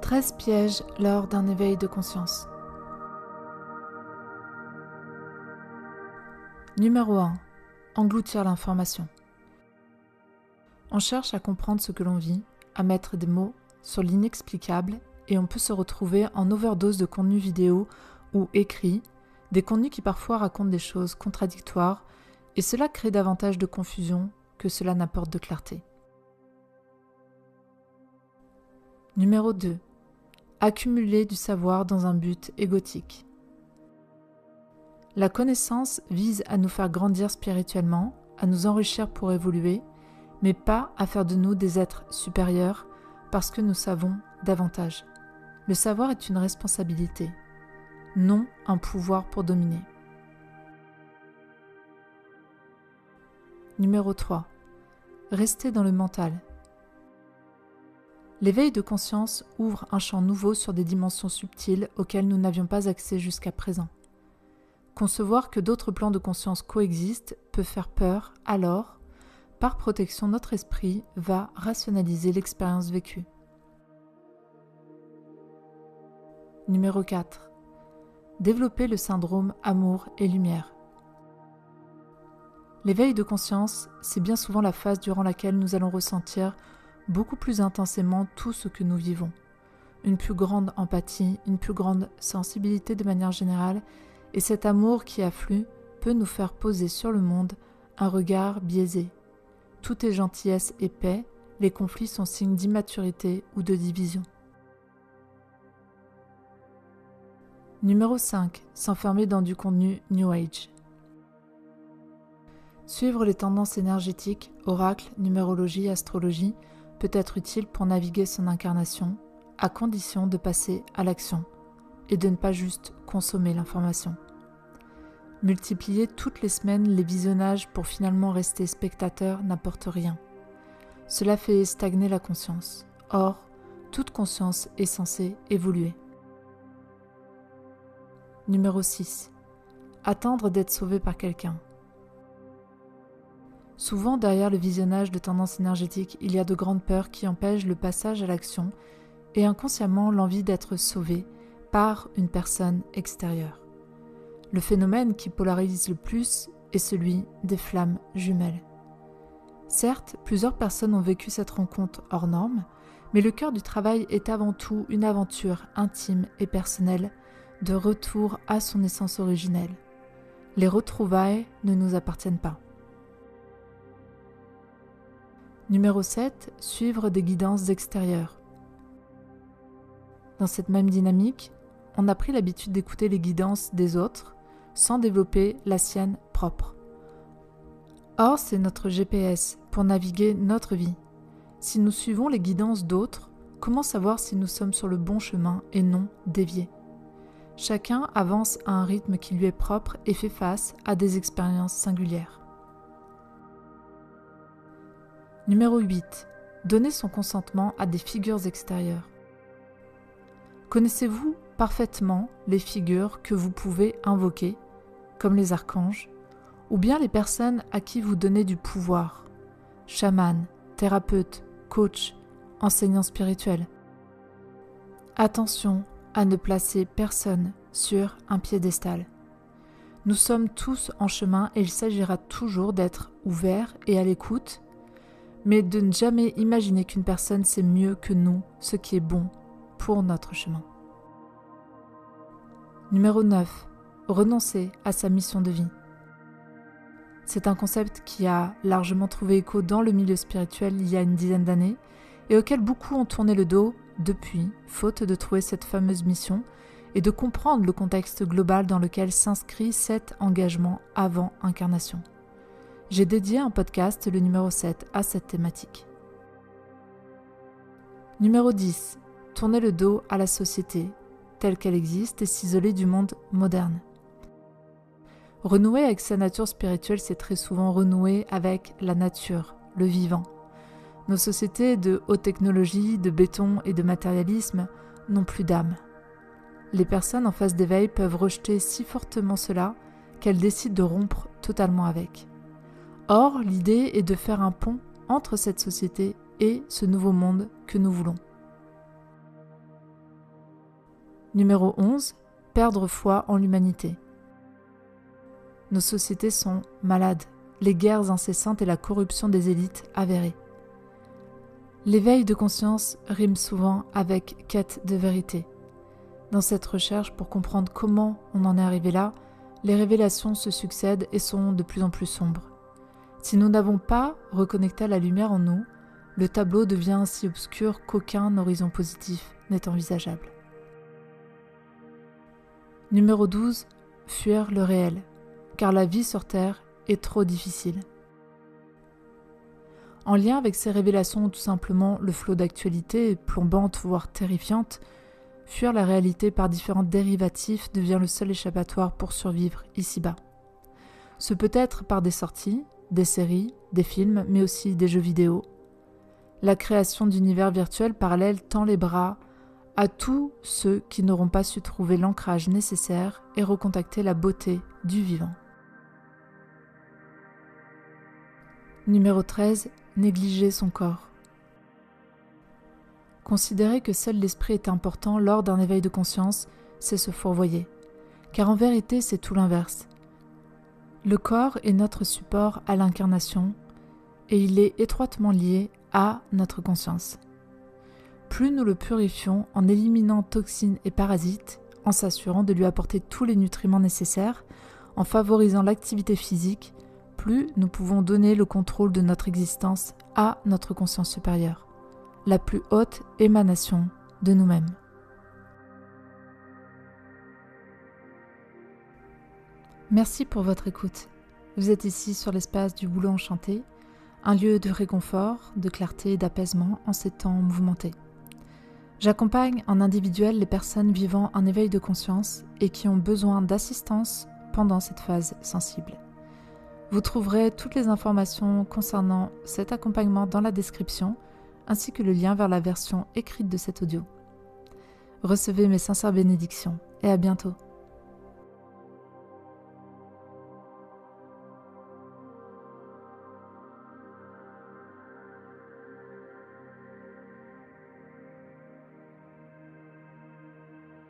13 pièges lors d'un éveil de conscience. Numéro 1. Engloutir l'information. On cherche à comprendre ce que l'on vit, à mettre des mots sur l'inexplicable et on peut se retrouver en overdose de contenus vidéo ou écrits, des contenus qui parfois racontent des choses contradictoires et cela crée davantage de confusion que cela n'apporte de clarté. Numéro 2. Accumuler du savoir dans un but égotique. La connaissance vise à nous faire grandir spirituellement, à nous enrichir pour évoluer, mais pas à faire de nous des êtres supérieurs parce que nous savons davantage. Le savoir est une responsabilité, non un pouvoir pour dominer. Numéro 3. Rester dans le mental. L'éveil de conscience ouvre un champ nouveau sur des dimensions subtiles auxquelles nous n'avions pas accès jusqu'à présent. Concevoir que d'autres plans de conscience coexistent peut faire peur, alors, par protection, notre esprit va rationaliser l'expérience vécue. Numéro 4. Développer le syndrome amour et lumière. L'éveil de conscience, c'est bien souvent la phase durant laquelle nous allons ressentir beaucoup plus intensément tout ce que nous vivons. Une plus grande empathie, une plus grande sensibilité de manière générale, et cet amour qui afflue peut nous faire poser sur le monde un regard biaisé. Tout est gentillesse et paix, les conflits sont signes d'immaturité ou de division. Numéro 5. S'enfermer dans du contenu New Age. Suivre les tendances énergétiques, oracles, numérologie, astrologie peut être utile pour naviguer son incarnation, à condition de passer à l'action et de ne pas juste consommer l'information. Multiplier toutes les semaines les visionnages pour finalement rester spectateur n'apporte rien. Cela fait stagner la conscience. Or, toute conscience est censée évoluer. Numéro 6. Attendre d'être sauvé par quelqu'un. Souvent, derrière le visionnage de tendances énergétiques, il y a de grandes peurs qui empêchent le passage à l'action et inconsciemment l'envie d'être sauvé par une personne extérieure. Le phénomène qui polarise le plus est celui des flammes jumelles. Certes, plusieurs personnes ont vécu cette rencontre hors norme, mais le cœur du travail est avant tout une aventure intime et personnelle de retour à son essence originelle. Les retrouvailles ne nous appartiennent pas. Numéro 7. Suivre des guidances extérieures. Dans cette même dynamique, on a pris l'habitude d'écouter les guidances des autres sans développer la sienne propre. Or, c'est notre GPS pour naviguer notre vie. Si nous suivons les guidances d'autres, comment savoir si nous sommes sur le bon chemin et non déviés ? Chacun avance à un rythme qui lui est propre et fait face à des expériences singulières. Numéro 8. Donner son consentement à des figures extérieures. Connaissez-vous parfaitement les figures que vous pouvez invoquer, comme les archanges, ou bien les personnes à qui vous donnez du pouvoir, chaman, thérapeute, coach, enseignant spirituel? Attention à ne placer personne sur un piédestal. Nous sommes tous en chemin et il s'agira toujours d'être ouverts et à l'écoute, mais de ne jamais imaginer qu'une personne sait mieux que nous ce qui est bon pour notre chemin. Numéro 9. Renoncer à sa mission de vie. C'est un concept qui a largement trouvé écho dans le milieu spirituel il y a une dizaine d'années et auquel beaucoup ont tourné le dos depuis, faute de trouver cette fameuse mission et de comprendre le contexte global dans lequel s'inscrit cet engagement avant incarnation. J'ai dédié un podcast, le numéro 7, à cette thématique. Numéro 10. Tourner le dos à la société, telle qu'elle existe, et s'isoler du monde moderne. Renouer avec sa nature spirituelle, c'est très souvent renouer avec la nature, le vivant. Nos sociétés de haute technologie, de béton et de matérialisme n'ont plus d'âme. Les personnes en phase d'éveil peuvent rejeter si fortement cela qu'elles décident de rompre totalement avec. Or, l'idée est de faire un pont entre cette société et ce nouveau monde que nous voulons. Numéro 11. Perdre foi en l'humanité. Nos sociétés sont malades, les guerres incessantes et la corruption des élites avérée. L'éveil de conscience rime souvent avec quête de vérité. Dans cette recherche pour comprendre comment on en est arrivé là, les révélations se succèdent et sont de plus en plus sombres. Si nous n'avons pas reconnecté à la lumière en nous, le tableau devient si obscur qu'aucun horizon positif n'est envisageable. Numéro 12. Fuir le réel, car la vie sur Terre est trop difficile. En lien avec ces révélations ou tout simplement le flot d'actualités plombantes voire terrifiantes, fuir la réalité par différents dérivatifs devient le seul échappatoire pour survivre ici-bas. Ce peut être par des sorties, des séries, des films, mais aussi des jeux vidéo. La création d'univers virtuels parallèles tend les bras à tous ceux qui n'auront pas su trouver l'ancrage nécessaire et recontacter la beauté du vivant. Numéro 13. Négliger son corps. Considérer que seul l'esprit est important lors d'un éveil de conscience, c'est se fourvoyer. Car en vérité, c'est tout l'inverse. Le corps est notre support à l'incarnation et il est étroitement lié à notre conscience. Plus nous le purifions en éliminant toxines et parasites, en s'assurant de lui apporter tous les nutriments nécessaires, en favorisant l'activité physique, plus nous pouvons donner le contrôle de notre existence à notre conscience supérieure, la plus haute émanation de nous-mêmes. Merci pour votre écoute. Vous êtes ici sur l'espace du Boulot Enchanté, un lieu de réconfort, de clarté et d'apaisement en ces temps mouvementés. J'accompagne en individuel les personnes vivant un éveil de conscience et qui ont besoin d'assistance pendant cette phase sensible. Vous trouverez toutes les informations concernant cet accompagnement dans la description, ainsi que le lien vers la version écrite de cet audio. Recevez mes sincères bénédictions et à bientôt.